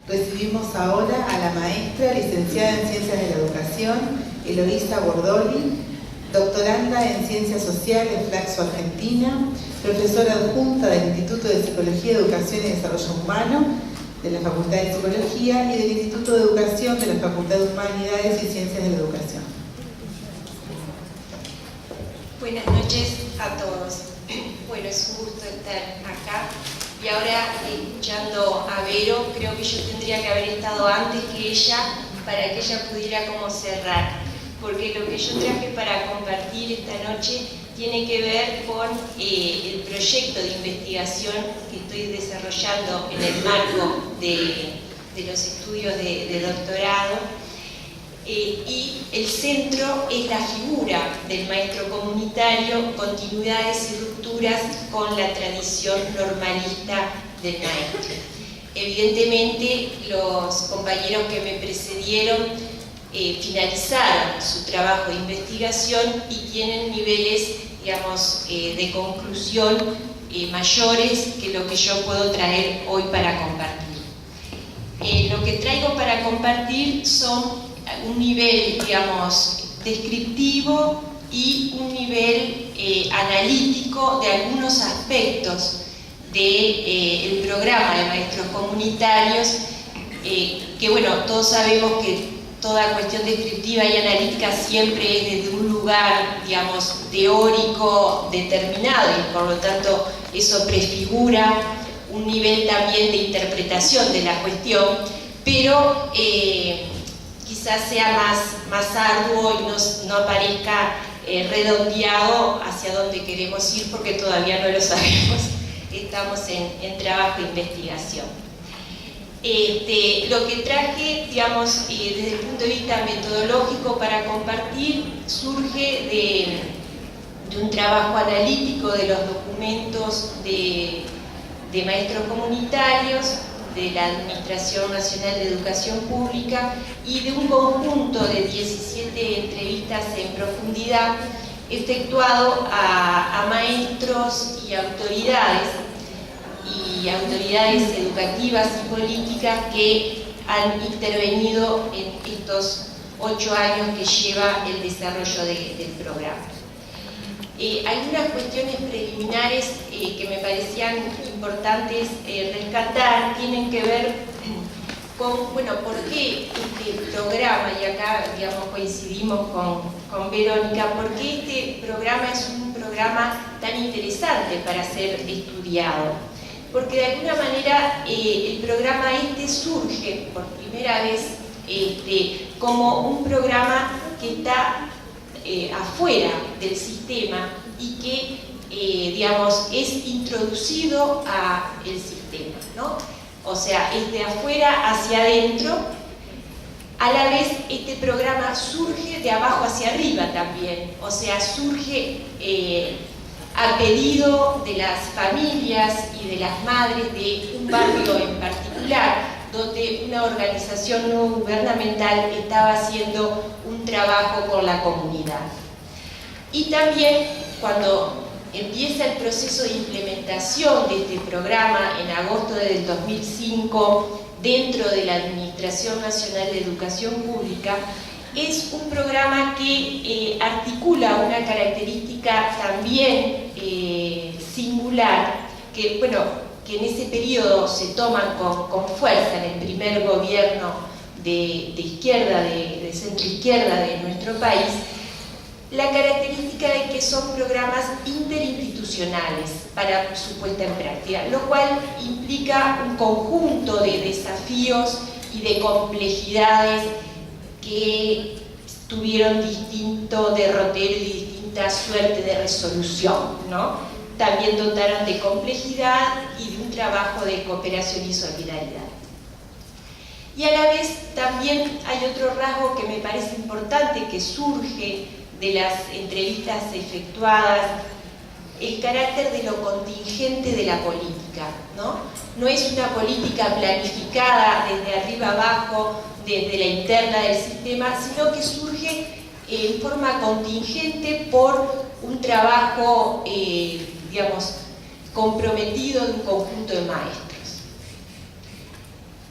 Recibimos ahora a la maestra licenciada en Ciencias de la Educación, Eloísa Bordoli, doctoranda en Ciencias Sociales, Flaxo Argentina, profesora adjunta del Instituto de Psicología, Educación y Desarrollo Humano de la Facultad de Psicología y del Instituto de Educación de la Facultad de Humanidades y Ciencias de la Educación. Buenas noches a todos. Bueno, es un gusto estar acá. Y ahora, escuchando a Vero, creo que yo tendría que haber estado antes que ella para que ella pudiera como cerrar. Porque lo que yo traje para compartir esta noche tiene que ver con el proyecto de investigación que estoy desarrollando en el marco de los estudios de doctorado. Y el centro es la figura del maestro comunitario, continuidades y rupturas con la tradición normalista del maestro. Evidentemente, los compañeros que me precedieron finalizaron su trabajo de investigación y tienen niveles, digamos, de conclusión mayores que lo que yo puedo traer hoy para compartir. Lo que traigo para compartir son un nivel, digamos, descriptivo y un nivel analítico de algunos aspectos del programa de maestros comunitarios, que bueno, todos sabemos que toda cuestión descriptiva y analítica siempre es desde un lugar, digamos, teórico determinado y por lo tanto eso prefigura un nivel también de interpretación de la cuestión, pero quizás sea más arduo y no aparezca redondeado hacia dónde queremos ir porque todavía no lo sabemos. Estamos en trabajo de investigación. Lo que traje, digamos, desde el punto de vista metodológico para compartir surge de un trabajo analítico de los documentos de maestros comunitarios, de la Administración Nacional de Educación Pública y de un conjunto de 17 entrevistas en profundidad efectuado a maestros y autoridades educativas y políticas que han intervenido en estos 8 años que lleva el desarrollo del programa. Algunas cuestiones preliminares que me parecían importantes rescatar tienen que ver con, bueno, por qué este programa, y acá, digamos, coincidimos con Verónica, por qué este programa es un programa tan interesante para ser estudiado. Porque de alguna manera el programa surge por primera vez como un programa que está afuera del sistema y que, digamos, es introducido al sistema, ¿no? O sea, es de afuera hacia adentro. A la vez, este programa surge de abajo hacia arriba también, o sea, surge a pedido de las familias y de las madres de un barrio en particular, donde una organización no gubernamental estaba haciendo un trabajo con la comunidad. Y también cuando empieza el proceso de implementación de este programa en agosto del 2005 dentro de la Administración Nacional de Educación Pública, es un programa que articula una característica también singular, que, bueno, que en ese periodo se toman con fuerza en el primer gobierno de izquierda, de centro izquierda de nuestro país, la característica de que son programas interinstitucionales para su puesta en práctica, lo cual implica un conjunto de desafíos y de complejidades que tuvieron distinto derrotero y distinta suerte de resolución, ¿no? También dotaron de complejidad y de un trabajo de cooperación y solidaridad. Y a la vez también hay otro rasgo que me parece importante que surge de las entrevistas efectuadas, el carácter de lo contingente de la política, ¿no? No es una política planificada desde arriba abajo, desde la interna del sistema, sino que surge en forma contingente por un trabajo, digamos, comprometido de un conjunto de maestros.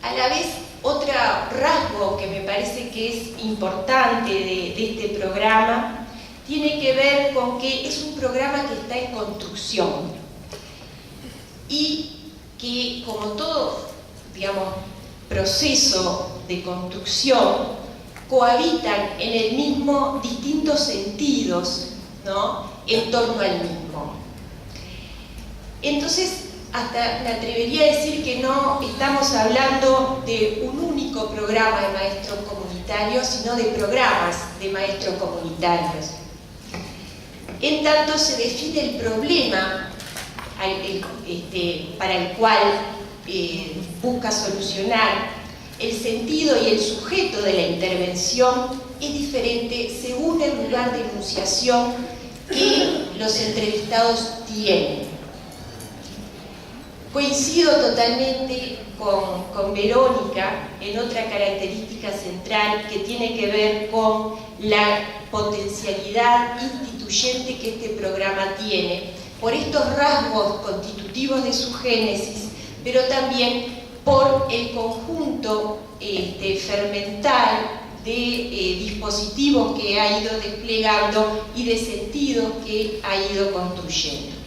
A la vez, Otro rasgo que me parece que es importante de este programa tiene que ver con que es un programa que está en construcción y que, como todo, digamos, proceso de construcción, cohabitan en el mismo distintos sentidos, ¿no?, en torno al mismo. Entonces, hasta me atrevería a decir que no estamos hablando de un único programa de maestros comunitarios, sino de programas de maestros comunitarios. En tanto se define el problema para el cual busca solucionar, el sentido y el sujeto de la intervención es diferente según el lugar de enunciación que los entrevistados tienen. Coincido totalmente con Verónica en otra característica central que tiene que ver con la potencialidad instituyente que este programa tiene, por estos rasgos constitutivos de su génesis, pero también por el conjunto fermental de dispositivos que ha ido desplegando y de sentidos que ha ido construyendo.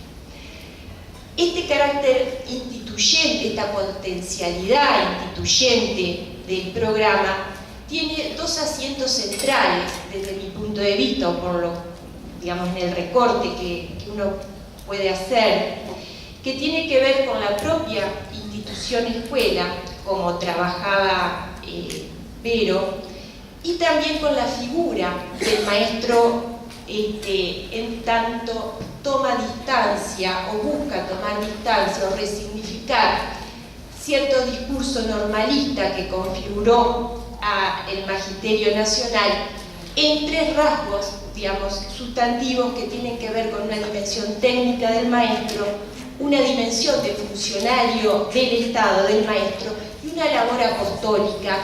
Este carácter instituyente, esta potencialidad instituyente del programa, tiene dos asientos centrales desde mi punto de vista, por lo, digamos, en el recorte que uno puede hacer, que tiene que ver con la propia institución escuela, como trabajaba Vero, y también con la figura del maestro en tanto toma distancia o busca tomar distancia o resignificar cierto discurso normalista que configuró el Magisterio Nacional en tres rasgos, digamos, sustantivos que tienen que ver con una dimensión técnica del maestro, una dimensión de funcionario del Estado del maestro y una labor apostólica,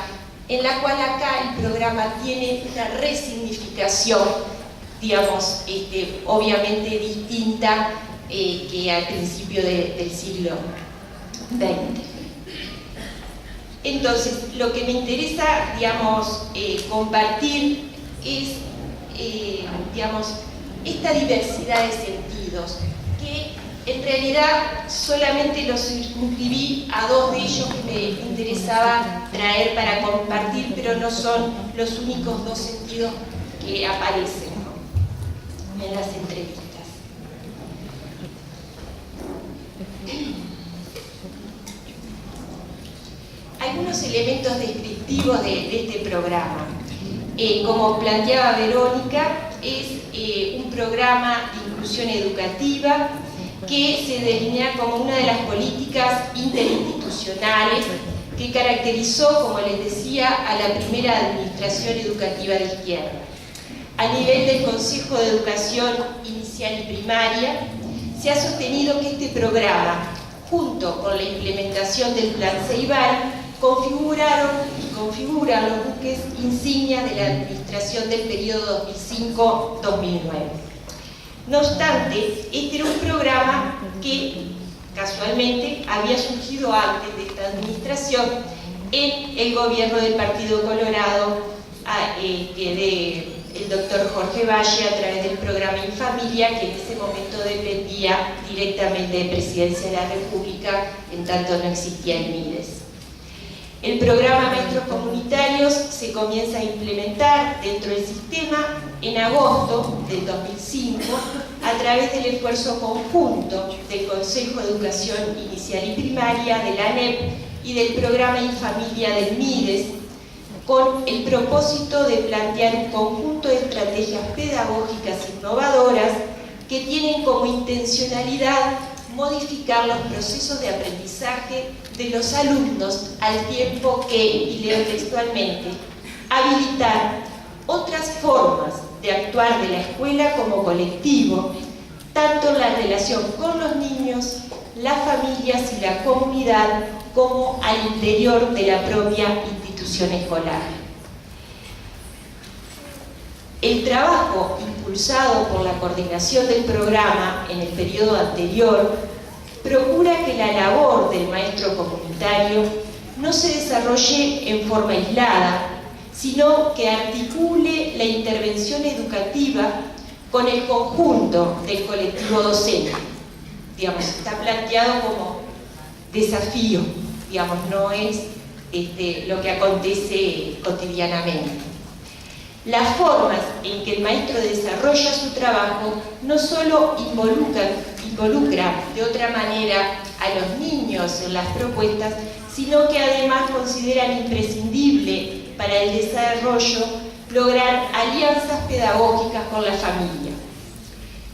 en la cual acá el programa tiene una resignificación, digamos, obviamente distinta que al principio del siglo XX. Entonces, lo que me interesa, digamos, compartir es, digamos, esta diversidad de sentidos, que en realidad solamente los circunscribí a dos de ellos que me interesaba traer para compartir, pero no son los únicos dos sentidos que aparecen, ¿no?, en las entrevistas. Algunos elementos descriptivos de este programa. Como planteaba Verónica, es un programa de inclusión educativa que se delinea como una de las políticas interinstitucionales que caracterizó, como les decía, a la primera administración educativa de izquierda. A nivel del Consejo de Educación Inicial y Primaria, se ha sostenido que este programa, junto con la implementación del Plan Ceibal, configuran los buques insignias de la administración del periodo 2005-2009. No obstante, este era un programa que casualmente había surgido antes de esta administración en el gobierno del Partido Colorado del doctor Jorge Valle, a través del programa Infamilia, que en ese momento dependía directamente de Presidencia de la República, en tanto no existía el MIDES. El programa Maestros Comunitarios se comienza a implementar dentro del sistema en agosto del 2005 a través del esfuerzo conjunto del Consejo de Educación Inicial y Primaria, de la ANEP y del programa Infamilia del MIDES, con el propósito de plantear un conjunto de estrategias pedagógicas innovadoras que tienen como intencionalidad modificar los procesos de aprendizaje de los alumnos al tiempo que, y leo textualmente, habilitar otras formas de actuar de la escuela como colectivo, tanto en la relación con los niños, las familias y la comunidad, como al interior de la propia institución escolar. El trabajo impulsado por la coordinación del programa en el periodo anterior procura que la labor del maestro comunitario no se desarrolle en forma aislada, sino que articule la intervención educativa con el conjunto del colectivo docente. Digamos, está planteado como desafío, digamos, no es lo que acontece cotidianamente. Las formas en que el maestro desarrolla su trabajo no solo involucra de otra manera a los niños en las propuestas, sino que además consideran imprescindible para el desarrollo lograr alianzas pedagógicas con la familia.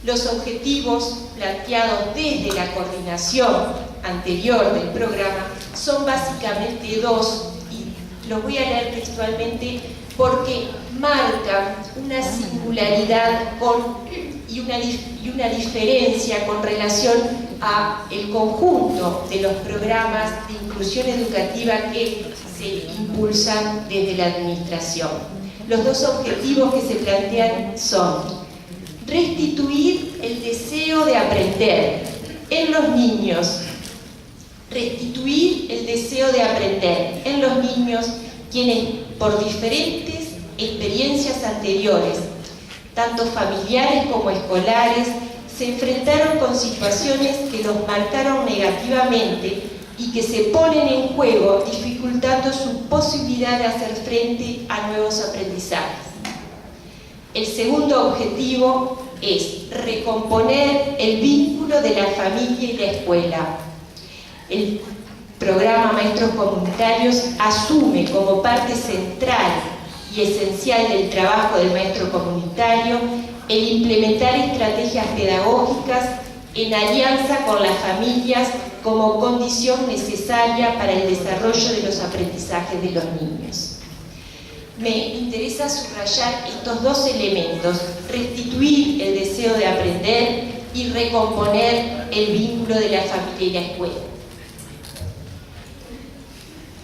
Los objetivos planteados desde la coordinación anterior del programa son básicamente dos, y los voy a leer textualmente porque marcan una singularidad y una diferencia con relación a el conjunto de los programas de inclusión educativa que se impulsan desde la administración. Los dos objetivos que se plantean son restituir el deseo de aprender en los niños, quienes por diferentes experiencias anteriores, tanto familiares como escolares, se enfrentaron con situaciones que los marcaron negativamente y que se ponen en juego, dificultando su posibilidad de hacer frente a nuevos aprendizajes. El segundo objetivo es recomponer el vínculo de la familia y la escuela. El programa Maestros Comunitarios asume como parte central y esencial del trabajo del maestro comunitario el implementar estrategias pedagógicas en alianza con las familias como condición necesaria para el desarrollo de los aprendizajes de los niños. Me interesa subrayar estos dos elementos: restituir el deseo de aprender y recomponer el vínculo de la familia y la escuela.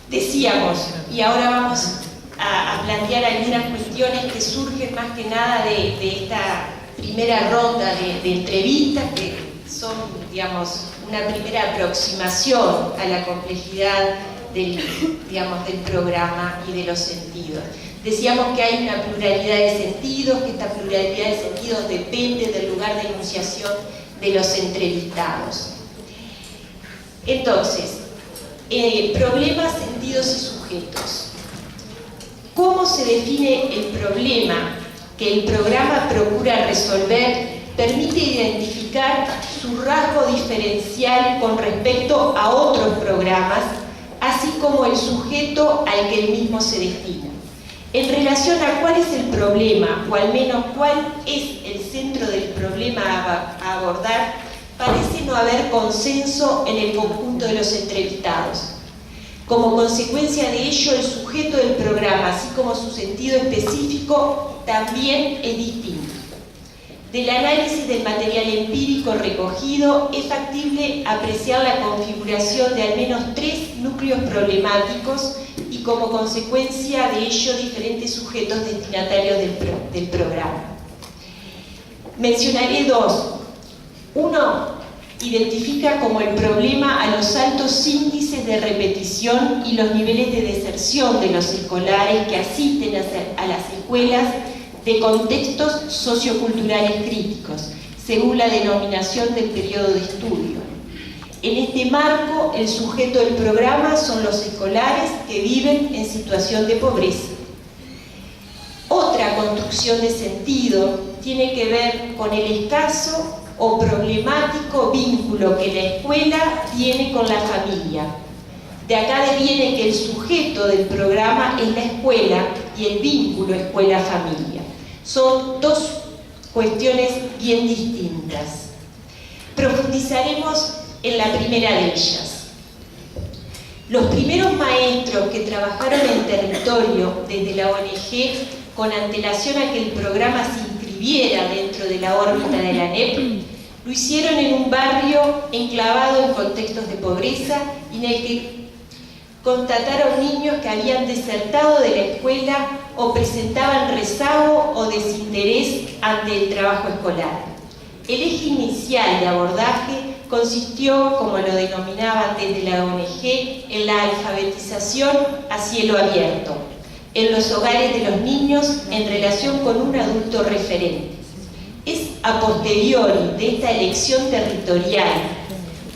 Decíamos, y ahora vamos a plantear algunas cuestiones que surgen más que nada de esta primera ronda de entrevistas, que son, digamos, una primera aproximación a la complejidad del programa y de los sentidos. Decíamos que hay una pluralidad de sentidos, que esta pluralidad de sentidos depende del lugar de enunciación de los entrevistados. Entonces, problemas, sentidos y sujetos. ¿Cómo se define el problema que el programa procura resolver? Permite identificar su rasgo diferencial con respecto a otros programas, así como el sujeto al que el mismo se destina. En relación a cuál es el problema, o al menos cuál es el centro del problema a abordar, parece no haber consenso en el conjunto de los entrevistados. Como consecuencia de ello, el sujeto del programa, así como su sentido específico, también es distinto. Del análisis del material empírico recogido, es factible apreciar la configuración de al menos 3 núcleos problemáticos y, como consecuencia de ello, diferentes sujetos destinatarios del programa. Mencionaré 2. Uno identifica como el problema a los altos índices de repetición y los niveles de deserción de los escolares que asisten a las escuelas de contextos socioculturales críticos, según la denominación del periodo de estudio. En este marco, el sujeto del programa son los escolares que viven en situación de pobreza. Otra construcción de sentido tiene que ver con el escaso o problemático vínculo que la escuela tiene con la familia. De acá deviene que el sujeto del programa es la escuela y el vínculo escuela-familia. Son dos cuestiones bien distintas. Profundizaremos en la primera de ellas. Los primeros maestros que trabajaron en territorio desde la ONG con antelación a que el programa se inscribiera dentro de la órbita de la ANEP, lo hicieron en un barrio enclavado en contextos de pobreza y en el que constataron niños que habían desertado de la escuela o presentaban rezago o desinterés ante el trabajo escolar. El eje inicial de abordaje consistió, como lo denominaban desde la ONG, en la alfabetización a cielo abierto, en los hogares de los niños en relación con un adulto referente. Es a posteriori de esta elección territorial,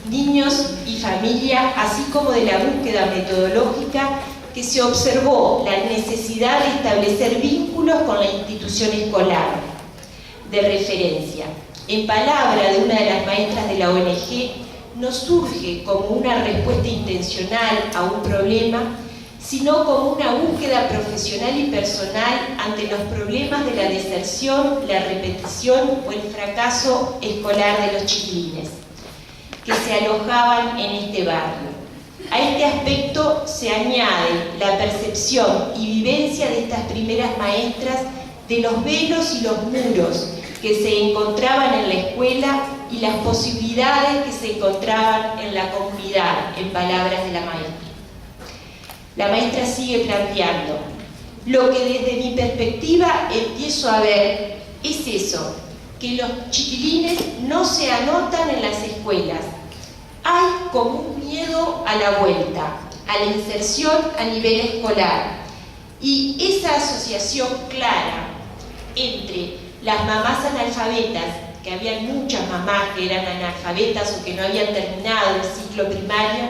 niños y familia, así como de la búsqueda metodológica, que se observó la necesidad de establecer vínculos con la institución escolar de referencia. En palabra de una de las maestras de la ONG, no surge como una respuesta intencional a un problema, sino como una búsqueda profesional y personal ante los problemas de la deserción, la repetición o el fracaso escolar de los chiquilines que se alojaban en este barrio. A este aspecto se añade la percepción y vivencia de estas primeras maestras de los velos y los muros que se encontraban en la escuela y las posibilidades que se encontraban en la comunidad, en palabras de la maestra. La maestra sigue planteando: lo que desde mi perspectiva empiezo a ver es eso, que los chiquilines no se anotan en las escuelas. Hay como un miedo a la vuelta, a la inserción a nivel escolar. Y esa asociación clara entre las mamás analfabetas, que habían muchas mamás que eran analfabetas o que no habían terminado el ciclo primario,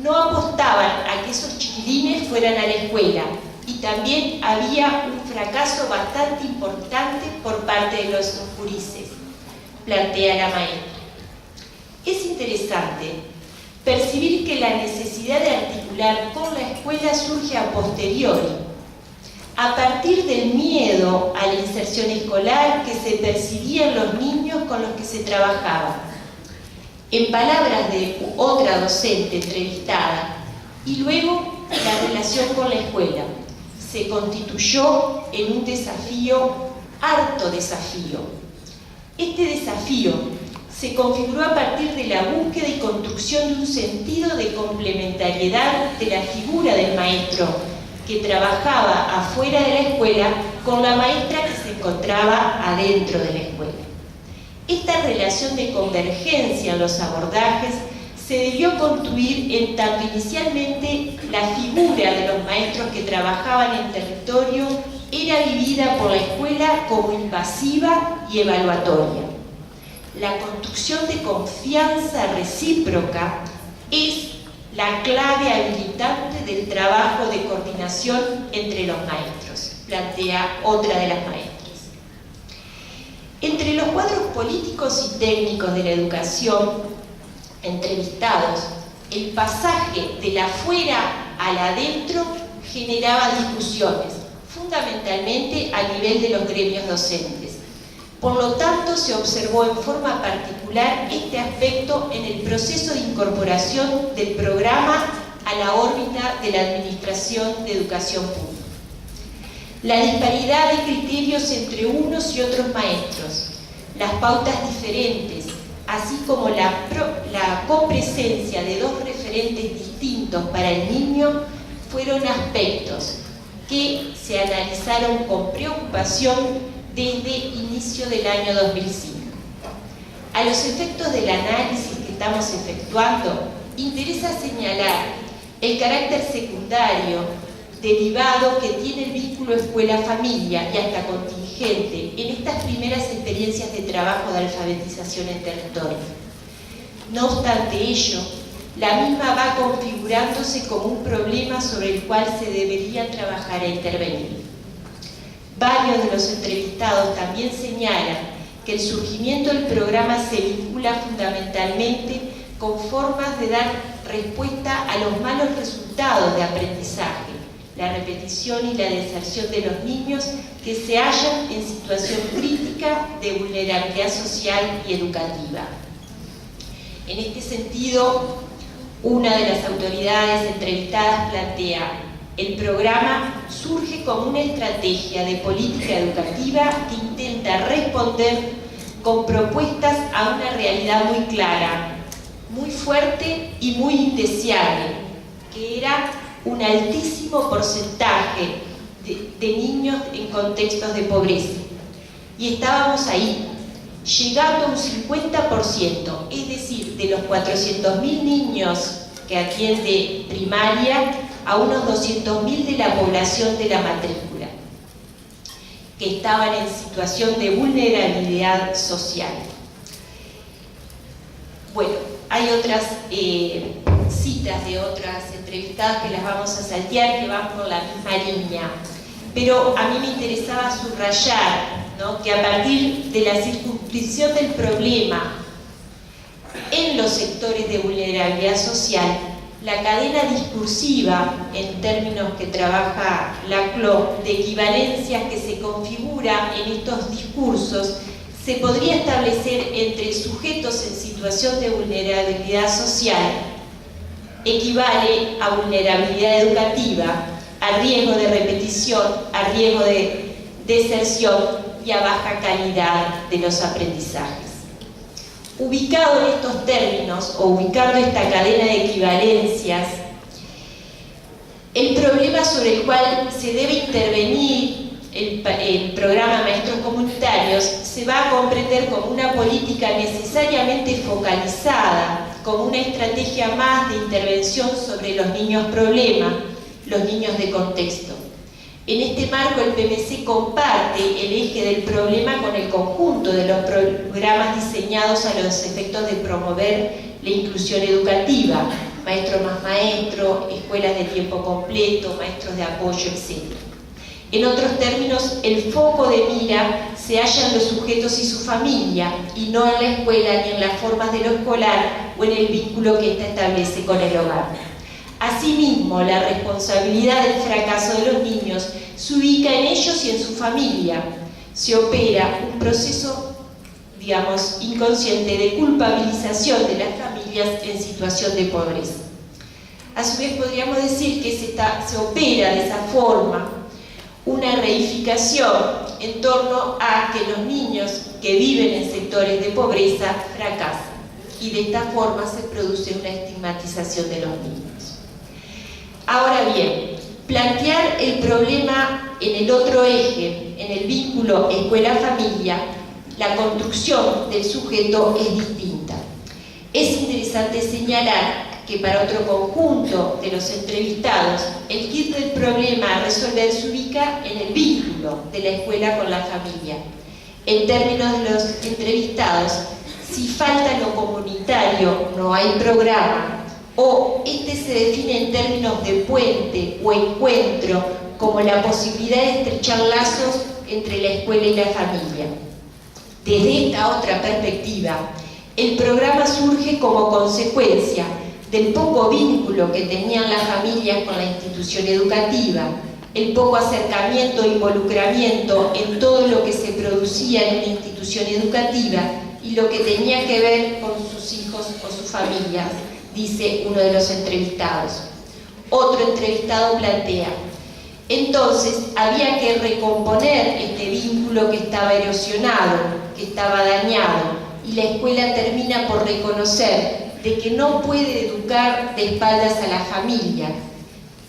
no apostaban a que esos chiquilines fueran a la escuela. Y también había un fracaso bastante importante por parte de los jurises, plantea la maestra. Es interesante percibir que la necesidad de articular con la escuela surge a posteriori, a partir del miedo a la inserción escolar que se percibía en los niños con los que se trabajaba. En palabras de otra docente entrevistada, y luego la relación con la escuela se constituyó en un desafío, harto desafío. Este desafío se configuró a partir de la búsqueda y construcción de un sentido de complementariedad de la figura del maestro que trabajaba afuera de la escuela con la maestra que se encontraba adentro de la escuela. Esta relación de convergencia en los abordajes se debió construir en tanto inicialmente la figura de los maestros que trabajaban en territorio era vivida por la escuela como invasiva y evaluatoria. La construcción de confianza recíproca es la clave habilitante del trabajo de coordinación entre los maestros, plantea otra de las maestras. Entre los cuadros políticos y técnicos de la educación entrevistados, el pasaje del afuera al adentro generaba discusiones, fundamentalmente a nivel de los gremios docentes. Por lo tanto, se observó en forma particular este aspecto en el proceso de incorporación del programa a la órbita de la Administración de Educación Pública. La disparidad de criterios entre unos y otros maestros, las pautas diferentes, así como la copresencia de dos referentes distintos para el niño, fueron aspectos que se analizaron con preocupación desde inicio del año 2005. A los efectos del análisis que estamos efectuando, interesa señalar el carácter secundario derivado que tiene el vínculo escuela-familia y hasta contingente en estas primeras experiencias de trabajo de alfabetización en territorio. No obstante ello, la misma va configurándose como un problema sobre el cual se debería trabajar e intervenir. Varios de los entrevistados también señalan que el surgimiento del programa se vincula fundamentalmente con formas de dar respuesta a los malos resultados de aprendizaje, la repetición y la deserción de los niños que se hallan en situación crítica de vulnerabilidad social y educativa. En este sentido, una de las autoridades entrevistadas plantea: el programa surge como una estrategia de política educativa que intenta responder con propuestas a una realidad muy clara, muy fuerte y muy indeseable, que era un altísimo porcentaje de niños en contextos de pobreza. Y estábamos ahí, llegando a un 50%, es decir, de los 400.000 niños que atiende primaria a unos 200.000 de la población de la matrícula, que estaban en situación de vulnerabilidad social. Bueno, hay otras citas de otras entrevistadas que las vamos a saltear, que van por la misma línea, pero a mí me interesaba subrayar, ¿no?, que a partir de la circunscripción del problema en los sectores de vulnerabilidad social, la cadena discursiva, en términos que trabaja Laclau, de equivalencias que se configura en estos discursos, se podría establecer entre sujetos en situación de vulnerabilidad social, equivale a vulnerabilidad educativa, a riesgo de repetición, a riesgo de deserción y a baja calidad de los aprendizajes. Ubicado en estos términos, o ubicando esta cadena de equivalencias, el problema sobre el cual se debe intervenir el programa Maestros Comunitarios se va a comprender como una política necesariamente focalizada, como una estrategia más de intervención sobre los niños problema, los niños de contexto. En este marco el PMC comparte el eje del problema con el conjunto de los programas diseñados a los efectos de promover la inclusión educativa, maestro más maestro, escuelas de tiempo completo, maestros de apoyo, etc. En otros términos, el foco de mira se halla en los sujetos y su familia, y no en la escuela ni en las formas de lo escolar o en el vínculo que ésta establece con el hogar. Asimismo, la responsabilidad del fracaso de los niños se ubica en ellos y en su familia. Se opera un proceso, digamos, inconsciente de culpabilización de las familias en situación de pobreza. A su vez, podríamos decir que se opera de esa forma una reificación en torno a que los niños que viven en sectores de pobreza fracasan, y de esta forma se produce una estigmatización de los niños. Ahora bien, plantear el problema en el otro eje, en el vínculo escuela-familia, la construcción del sujeto es distinta. Es interesante señalar que para otro conjunto de los entrevistados, el kit del problema a resolver se ubica en el vínculo de la escuela con la familia. En términos de los entrevistados, si falta lo comunitario, no hay programa, o este se define en términos de puente o encuentro como la posibilidad de estrechar lazos entre la escuela y la familia. Desde esta otra perspectiva, el programa surge como consecuencia del poco vínculo que tenían las familias con la institución educativa, el poco acercamiento e involucramiento en todo lo que se producía en una institución educativa y lo que tenía que ver con sus hijos o sus familias, dice uno de los entrevistados. Otro entrevistado plantea: entonces había que recomponer este vínculo que estaba erosionado, que estaba dañado, y la escuela termina por reconocer de que no puede educar de espaldas a la familia.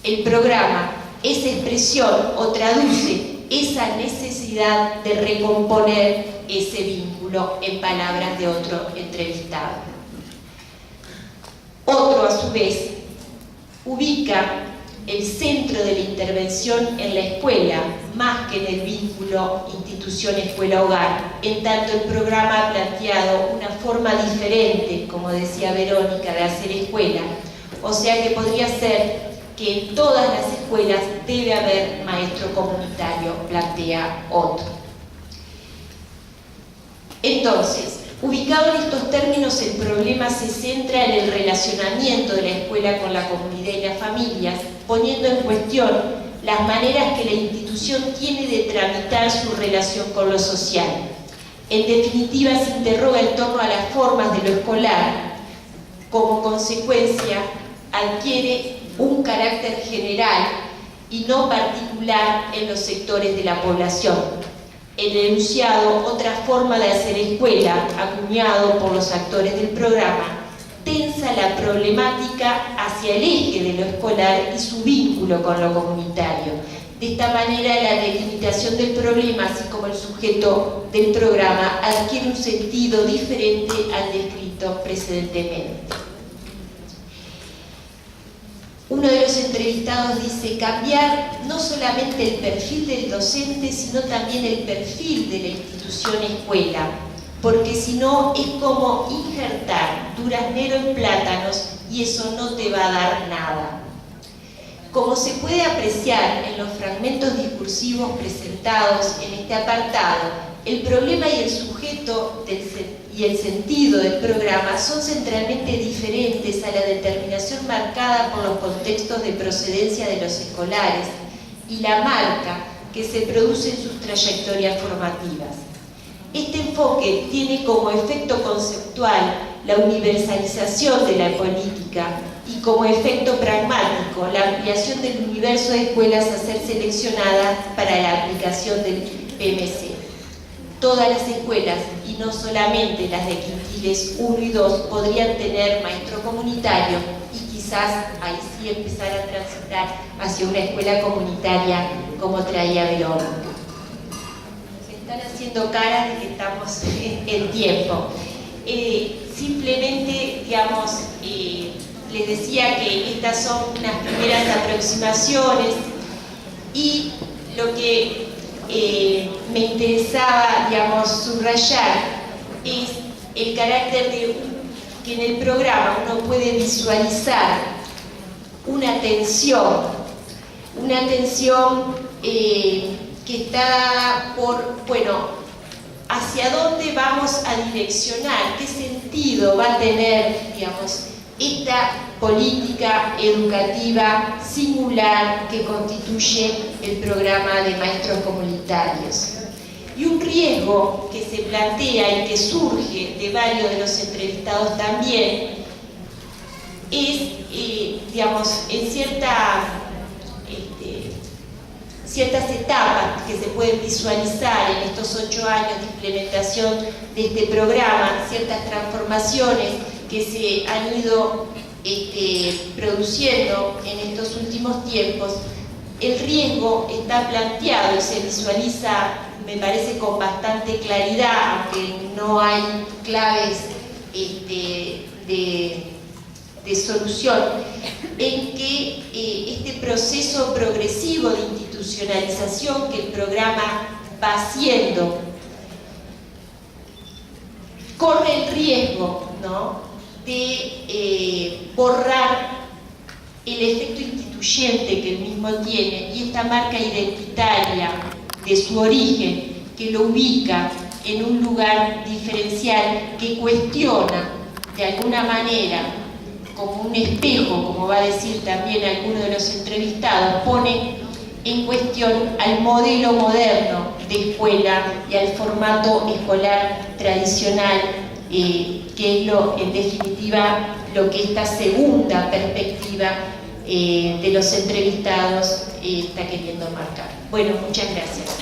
El programa es expresión o traduce esa necesidad de recomponer ese vínculo, en palabras de otro entrevistado. Otro, a su vez, ubica el centro de la intervención en la escuela, más que en el vínculo institución-escuela-hogar, en tanto el programa ha planteado una forma diferente, como decía Verónica, de hacer escuela, o sea que podría ser que en todas las escuelas debe haber maestro comunitario, plantea otro. Entonces, ubicado en estos términos, el problema se centra en el relacionamiento de la escuela con la comunidad y las familias, poniendo en cuestión las maneras que la institución tiene de tramitar su relación con lo social. En definitiva, se interroga en torno a las formas de lo escolar. Como consecuencia, adquiere un carácter general y no particular en los sectores de la población. El enunciado, otra forma de hacer escuela, acuñado por los actores del programa, tensa la problemática hacia el eje de lo escolar y su vínculo con lo comunitario, De esta manera, la delimitación del problema, así como el sujeto del programa, adquiere un sentido diferente al descrito precedentemente. Uno de los entrevistados dice: cambiar no solamente el perfil del docente, sino también el perfil de la institución escuela, porque si no es como injertar duraznero en plátanos y eso no te va a dar nada. Como se puede apreciar en los fragmentos discursivos presentados en este apartado, el problema y el sujeto y el sentido del programa son centralmente diferentes a la determinación marcada por los contextos de procedencia de los escolares y la marca que se produce en sus trayectorias formativas. Este enfoque tiene como efecto conceptual la universalización de la política y como efecto pragmático la ampliación del universo de escuelas a ser seleccionadas para la aplicación del PMC. Todas las escuelas, y no solamente las de quintiles 1 y 2, podrían tener maestro comunitario y quizás ahí sí empezar a transitar hacia una escuela comunitaria como traía Verón. Se están haciendo caras de que estamos en tiempo. Simplemente, digamos, les decía que estas son unas primeras aproximaciones y lo que me interesaba, digamos, subrayar es el carácter de que en el programa uno puede visualizar una tensión que está por, bueno, hacia dónde vamos a direccionar, qué sentido va a tener, digamos, esta política educativa singular que constituye el programa de maestros comunitarios. Y un riesgo que se plantea y que surge de varios de los entrevistados también es, digamos, en ciertas etapas que se pueden visualizar en estos 8 años de implementación de este programa, ciertas transformaciones que se han ido produciendo en estos últimos tiempos. El riesgo está planteado y se visualiza, me parece, con bastante claridad, aunque no hay claves de solución, en que este proceso progresivo de institucionalización que el programa va haciendo corre el riesgo, ¿no?, de borrar el efecto instituyente que el mismo tiene y esta marca identitaria de su origen que lo ubica en un lugar diferencial que cuestiona de alguna manera, como un espejo, como va a decir también alguno de los entrevistados, pone en cuestión al modelo moderno de escuela y al formato escolar tradicional, que es en definitiva lo que esta segunda perspectiva de los entrevistados está queriendo marcar. Bueno, muchas gracias.